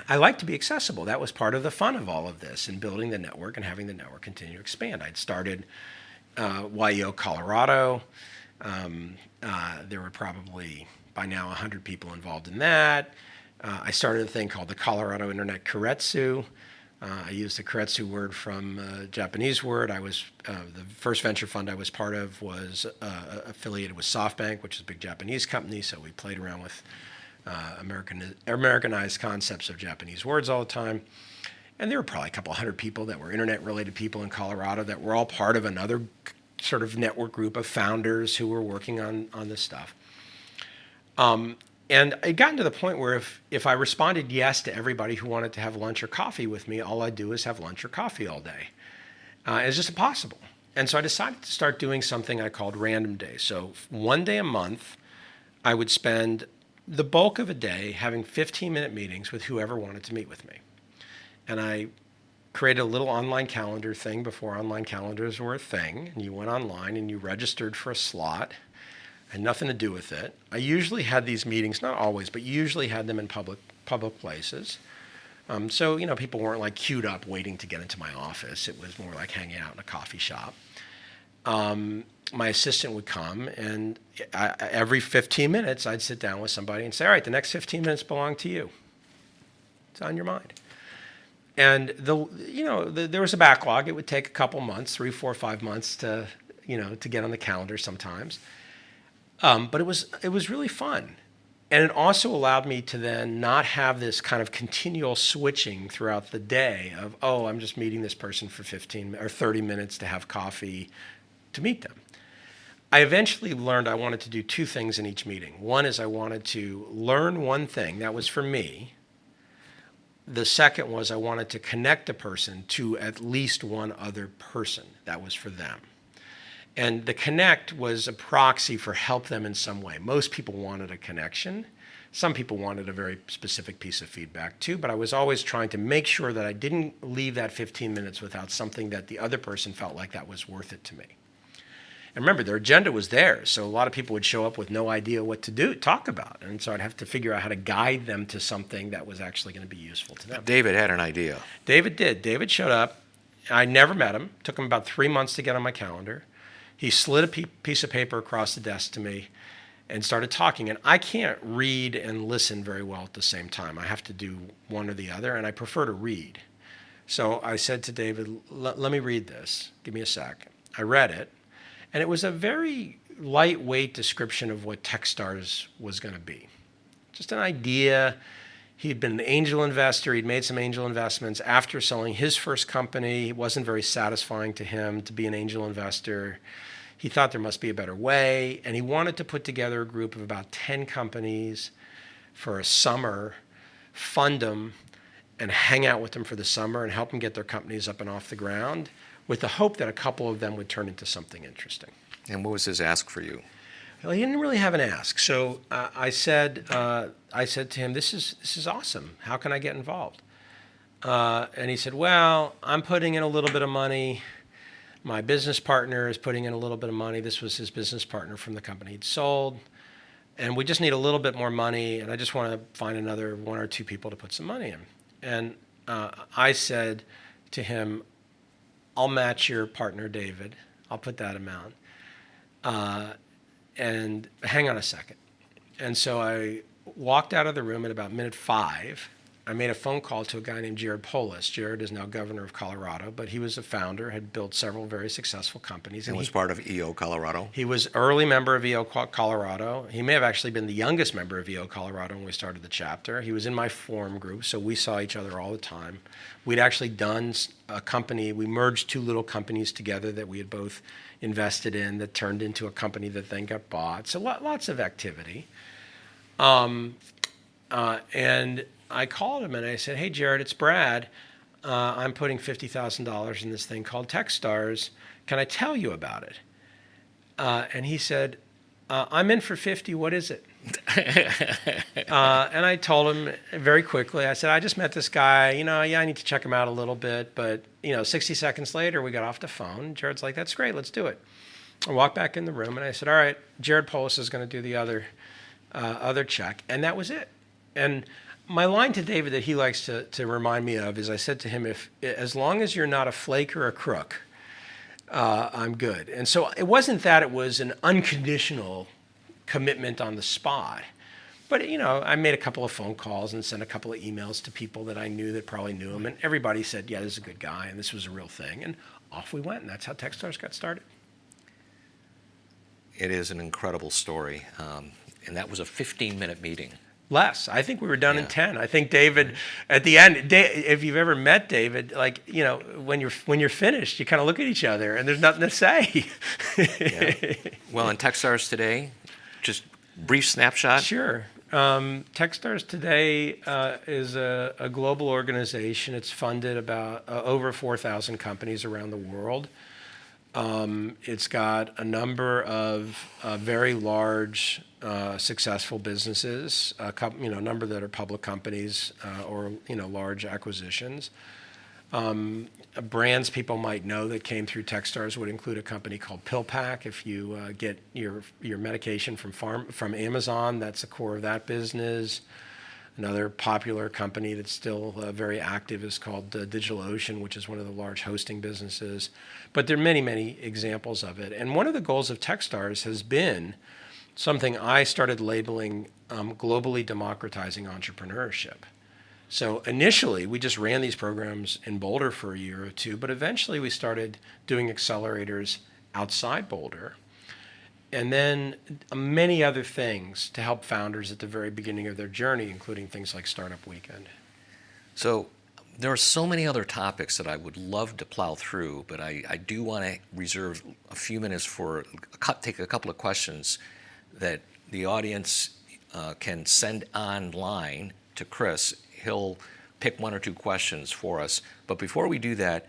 I like to be accessible. That was part of the fun of all of this and building the network and having the network continue to expand. I'd started YEO Colorado. There were probably by now 100 people involved in that. I started a thing called the Colorado Internet Keiretsu. I used the Keiretsu word from a Japanese word. The first venture fund I was part of was affiliated with SoftBank, which is a big Japanese company, so we played around with Americanized concepts of Japanese words all the time. And there were probably a couple hundred people that were internet-related people in Colorado that were all part of another sort of network group of founders who were working on this stuff. And it gotten to the point where if I responded yes to everybody who wanted to have lunch or coffee with me, all I'd do is have lunch or coffee all day. It's just impossible. And so I decided to start doing something I called random days. So one day a month, I would spend the bulk of a day having 15-minute meetings with whoever wanted to meet with me. And I created a little online calendar thing before online calendars were a thing. And you went online and you registered for a slot. Had nothing to do with it. I usually had these meetings, not always, but usually had them in public places. So, people weren't like queued up waiting to get into my office. It was more like hanging out in a coffee shop. my assistant would come, and every 15 minutes, I'd sit down with somebody and say, all right, the next 15 minutes belong to you. It's on your mind. And there was a backlog. It would take a couple months, 3, 4, 5 months to get on the calendar sometimes. But it was really fun. And it also allowed me to then not have this kind of continual switching throughout the day of, oh, I'm just meeting this person for 15 or 30 minutes to have coffee to meet them. I eventually learned I wanted to do 2 things in each meeting. One is I wanted to learn one thing. That was for me. The second was I wanted to connect a person to at least one other person. That was for them. And the connect was a proxy for help them in some way. Most people wanted a connection. Some people wanted a very specific piece of feedback too, but I was always trying to make sure that I didn't leave that 15 minutes without something that the other person felt like that was worth it to me. And remember, their agenda was there, so a lot of people would show up with no idea what to talk about. And so I'd have to figure out how to guide them to something that was actually going to be useful to them. David had an idea. David did. David showed up. I never met him. Took him about 3 months to get on my calendar. He slid a piece of paper across the desk to me and started talking. And I can't read and listen very well at the same time. I have to do one or the other, and I prefer to read. So I said to David, let me read this. Give me a sec. I read it, and it was a very lightweight description of what Techstars was going to be. Just an idea. He'd been an angel investor. He'd made some angel investments. After selling his first company, it wasn't very satisfying to him to be an angel investor. He thought there must be a better way, and he wanted to put together a group of about 10 companies for a summer, fund them, and hang out with them for the summer and help them get their companies up and off the ground with the hope that a couple of them would turn into something interesting. And what was his ask for you? Well, he didn't really have an ask. So I said to him, this is awesome. How can I get involved? And he said, well, I'm putting in a little bit of money. My business partner is putting in a little bit of money. This was his business partner from the company he'd sold. And we just need a little bit more money, and I just want to find another 1 or 2 people to put some money in. And I said to him, I'll match your partner, David. I'll put that amount. And hang on a second. And so I walked out of the room at about minute 5. I made a phone call to a guy named Jared Polis. Jared is now governor of Colorado, but he was a founder, had built several very successful companies. And was part of EO Colorado. He was early member of EO Colorado. He may have actually been the youngest member of EO Colorado when we started the chapter. He was in my forum group, so we saw each other all the time. We'd actually done a company. We merged 2 little companies together that we had both invested in that turned into a company that then got bought. So lots of activity. And I called him and I said, hey, Jared, it's Brad. I'm putting $50,000 in this thing called Techstars. Can I tell you about it? And he said, I'm in for 50. What is it? And I told him very quickly. I said, I just met this guy. I need to check him out a little bit. But, 60 seconds later, we got off the phone. Jared's like, that's great. Let's do it. I walked back in the room and I said, all right, Jared Polis is going to do the other check. And that was it. And my line to David that he likes to remind me of is I said to him, as long as you're not a flake or a crook, I'm good. And so it wasn't that it was an unconditional commitment on the spot. But, I made a couple of phone calls and sent a couple of emails to people that I knew that probably knew him. And everybody said, yeah, this is a good guy and this was a real thing. And off we went. And that's how Techstars got started. It is an incredible story. And that was a 15-minute meeting. Less. I think we were done in 10. I think David, at the end, if you've ever met David, when you're finished, you kind of look at each other and there's nothing to say. Yeah. Well, in Techstars today, just brief snapshot. Sure. Techstars today is a global organization. It's funded about over 4,000 companies around the world. It's got a number of very large, successful businesses, a number that are public companies or large acquisitions. Brands people might know that came through Techstars would include a company called PillPack. If you get your medication from Amazon, that's the core of that business. Another popular company that's still very active is called DigitalOcean, which is one of the large hosting businesses. But there are many, many examples of it. And one of the goals of Techstars has been something I started labeling globally democratizing entrepreneurship. So initially, we just ran these programs in Boulder for a year or two, but eventually we started doing accelerators outside Boulder. And then many other things to help founders at the very beginning of their journey, including things like Startup Weekend. So there are so many other topics that I would love to plow through, but I do want to reserve a few minutes for take a couple of questions that the audience can send online to Chris. He'll pick one or two questions for us. But before we do that,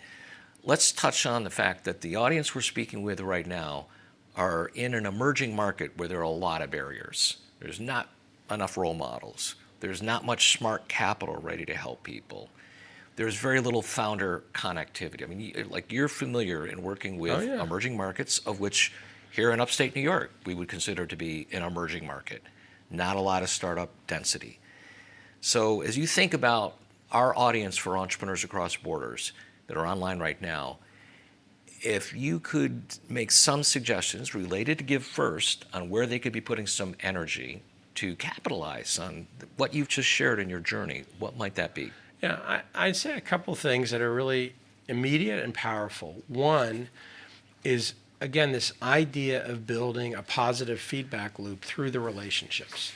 let's touch on the fact that the audience we're speaking with right now are in an emerging market where there are a lot of barriers. There's not enough role models. There's not much smart capital ready to help people. There's very little founder connectivity. I mean, like you're familiar in working with emerging markets, of which here in upstate New York, we would consider to be an emerging market. Not a lot of startup density. So as you think about our audience for entrepreneurs across borders that are online right now, if you could make some suggestions related to Give First on where they could be putting some energy to capitalize on what you've just shared in your journey, what might that be? Yeah, I'd say a couple things that are really immediate and powerful. One is, again, this idea of building a positive feedback loop through the relationships.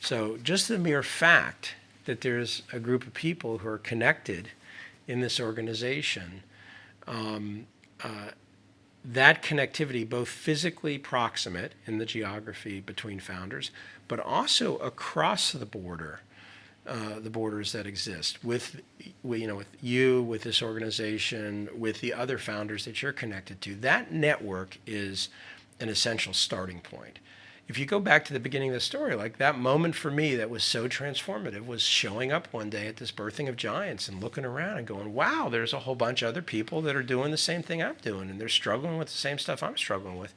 So just the mere fact that there's a group of people who are connected in this organization, that connectivity, both physically proximate in the geography between founders, but also across the border, the borders that exist with you, with this organization, with the other founders that you're connected to. That network is an essential starting point. If you go back to the beginning of the story, like that moment for me that was so transformative was showing up one day at this birthing of giants and looking around and going, wow, there's a whole bunch of other people that are doing the same thing I'm doing, and they're struggling with the same stuff I'm struggling with.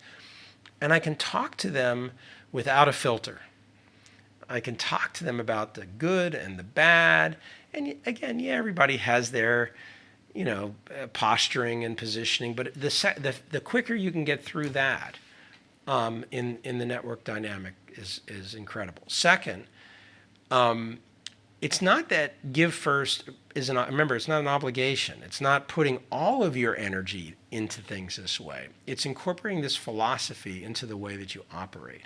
And I can talk to them without a filter. I can talk to them about the good and the bad. And again, everybody has their, posturing and positioning, but the quicker you can get through that, in the network dynamic is incredible. Second, it's not that Give First remember, it's not an obligation. It's not putting all of your energy into things this way. It's incorporating this philosophy into the way that you operate,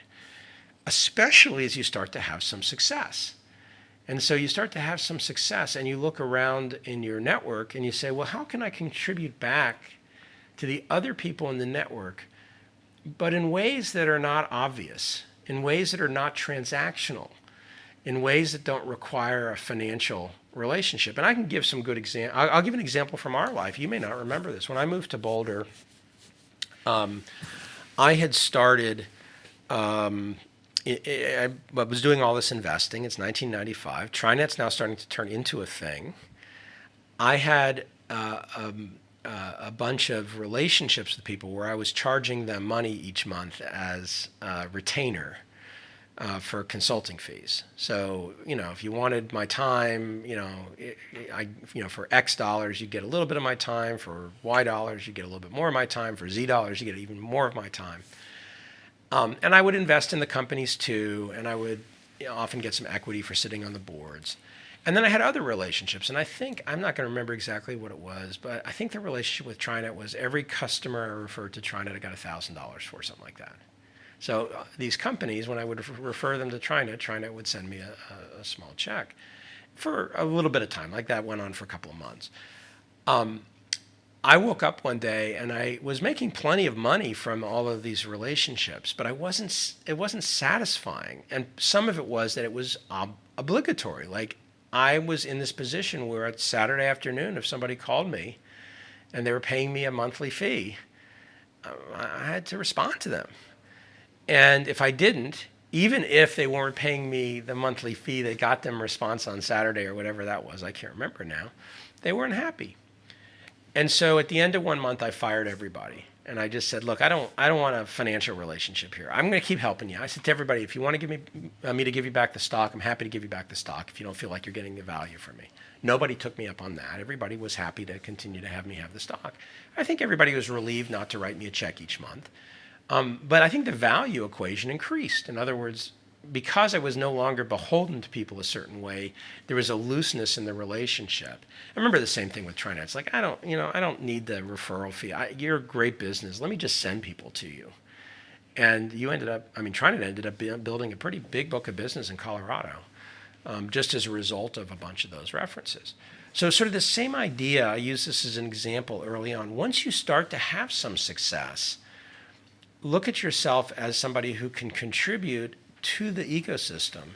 especially as you start to have some success. And so you start to have some success and you look around in your network and you say, well, how can I contribute back to the other people in the network, but in ways that are not obvious, in ways that are not transactional, in ways that don't require a financial relationship? And I can give some good examples. I'll give an example from our life. You may not remember this. When I moved to Boulder, I had started, I was doing all this investing. It's 1995. TriNet's now starting to turn into a thing. I had a bunch of relationships with people where I was charging them money each month as a retainer for consulting fees. So, if you wanted my time, for X dollars, you get a little bit of my time. For Y dollars, you get a little bit more of my time. For Z dollars, you get even more of my time. And I would invest in the companies too, and I would often get some equity for sitting on the boards. And then I had other relationships, and I'm not going to remember exactly what it was, but I think the relationship with TriNet was every customer I referred to TriNet, I got $1,000 for, something like that. So these companies, when I would refer them to TriNet would send me a small check for a little bit of time. Like that went on for a couple of months. I woke up one day and I was making plenty of money from all of these relationships, but it wasn't satisfying. And some of it was that it was obligatory. Like, I was in this position where it's Saturday afternoon, if somebody called me and they were paying me a monthly fee, I had to respond to them. And if I didn't, even if they weren't paying me the monthly fee that got them response on Saturday or whatever that was, I can't remember now, they weren't happy. And so at the end of one month, I fired everybody. And I just said, look, I don't want a financial relationship here. I'm going to keep helping you. I said to everybody, if you want to give me to give you back the stock, I'm happy to give you back the stock if you don't feel like you're getting the value from me. Nobody took me up on that. Everybody was happy to continue to have me have the stock. I think everybody was relieved not to write me a check each month. But I think the value equation increased. In other words, because I was no longer beholden to people a certain way, there was a looseness in the relationship. I remember the same thing with TriNet. It's like, I don't need the referral fee. You're a great business. Let me just send people to you. And TriNet ended up building a pretty big book of business in Colorado, just as a result of a bunch of those references. So sort of the same idea, I use this as an example early on. Once you start to have some success, look at yourself as somebody who can contribute to the ecosystem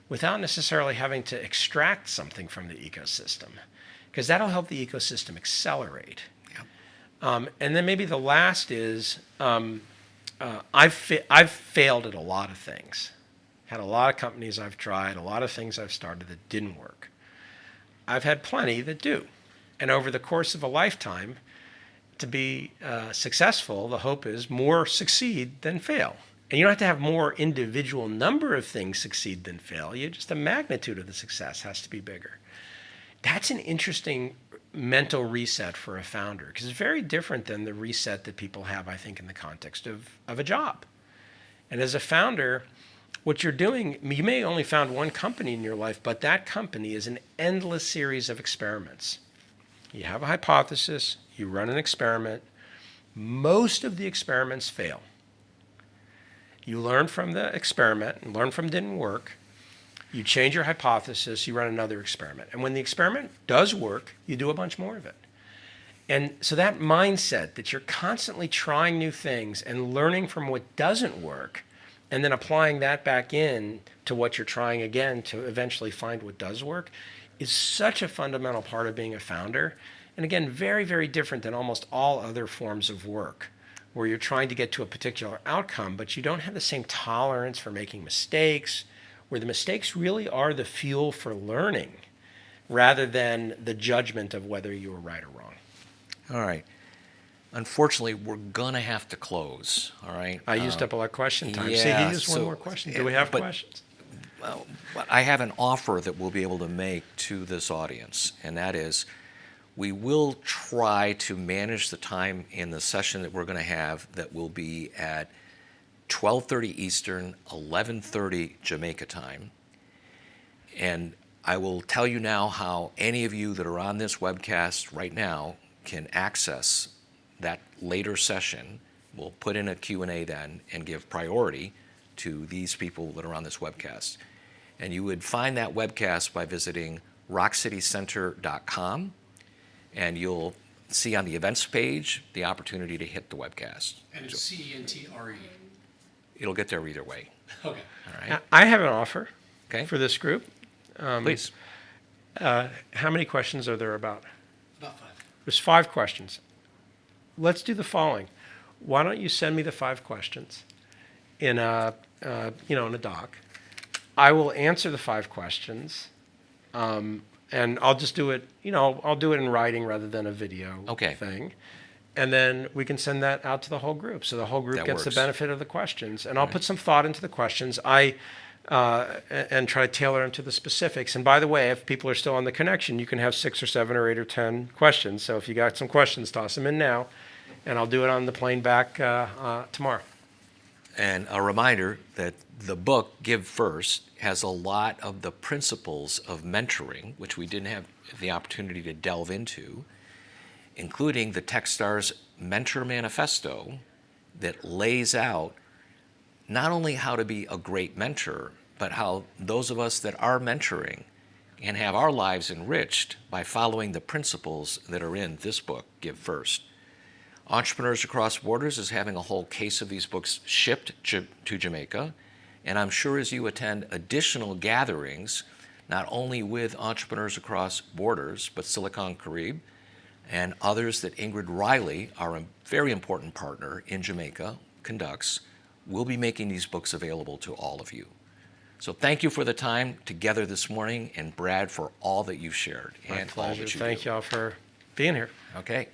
without necessarily having to extract something from the ecosystem, because that'll help the ecosystem accelerate. Yeah. And then maybe the last is I've failed at a lot of things. Had a lot of companies I've tried, a lot of things I've started that didn't work. I've had plenty that do. And over the course of a lifetime, to be successful, the hope is more succeed than fail. And you don't have to have more individual number of things succeed than fail. Just the magnitude of the success has to be bigger. That's an interesting mental reset for a founder, because it's very different than the reset that people have, I think, in the context of a job. And as a founder, what you're doing, you may only found one company in your life, but that company is an endless series of experiments. You have a hypothesis, you run an experiment. Most of the experiments fail. You learn from the experiment and learn from didn't work. You change your hypothesis, you run another experiment. And when the experiment does work, you do a bunch more of it. And so that mindset that you're constantly trying new things and learning from what doesn't work, and then applying that back in to what you're trying again to eventually find what does work, is such a fundamental part of being a founder. And again, very, very different than almost all other forms of work, where you're trying to get to a particular outcome, but you don't have the same tolerance for making mistakes, where the mistakes really are the fuel for learning rather than the judgment of whether you were right or wrong. All right. Unfortunately, we're going to have to close, all right? I used up a lot of question time. Yeah, See, he used one more question. Do we have questions? Well, but I have an offer that we'll be able to make to this audience, and that is we will try to manage the time in the session that we're going to have that will be at 12:30 Eastern, 11:30 Jamaica time. And I will tell you now how any of you that are on this webcast right now can access that later session. We'll put in a Q&A then and give priority to these people that are on this webcast. And you would find that webcast by visiting rockcitycenter.com, and you'll see on the events page the opportunity to hit the webcast. And it's CENTRE. It'll get there either way. Okay. All right. I have an offer Okay. for this group. Please. How many questions are there about? About 5. There's 5 questions. Let's do the following. Why don't you send me the 5 questions in a doc? I will answer the 5 questions, and I'll just do it. I'll do it in writing rather than a video thing, and then we can send that out to the whole group, so the whole group That gets the works. benefit of the questions. And I'll put some thought into the questions. And try to tailor them to the specifics. And by the way, if people are still on the connection, you can have 6 or 7 or 8 or 10 questions. So if you got some questions, toss them in now, and I'll do it on the plane back tomorrow. And a reminder that the book, Give First, has a lot of the principles of mentoring, which we didn't have the opportunity to delve into, including the Techstars Mentor Manifesto that lays out not only how to be a great mentor, but how those of us that are mentoring can have our lives enriched by following the principles that are in this book, Give First. Entrepreneurs Across Borders is having a whole case of these books shipped to Jamaica, and I'm sure as you attend additional gatherings, not only with Entrepreneurs Across Borders, but Silicon Carib and others that Ingrid Riley, our very important partner in Jamaica, conducts, we'll be making these books available to all of you. So thank you for the time together this morning, and Brad, for all that you've shared. My and pleasure. all that you Thank do. y'all for being here. Okay.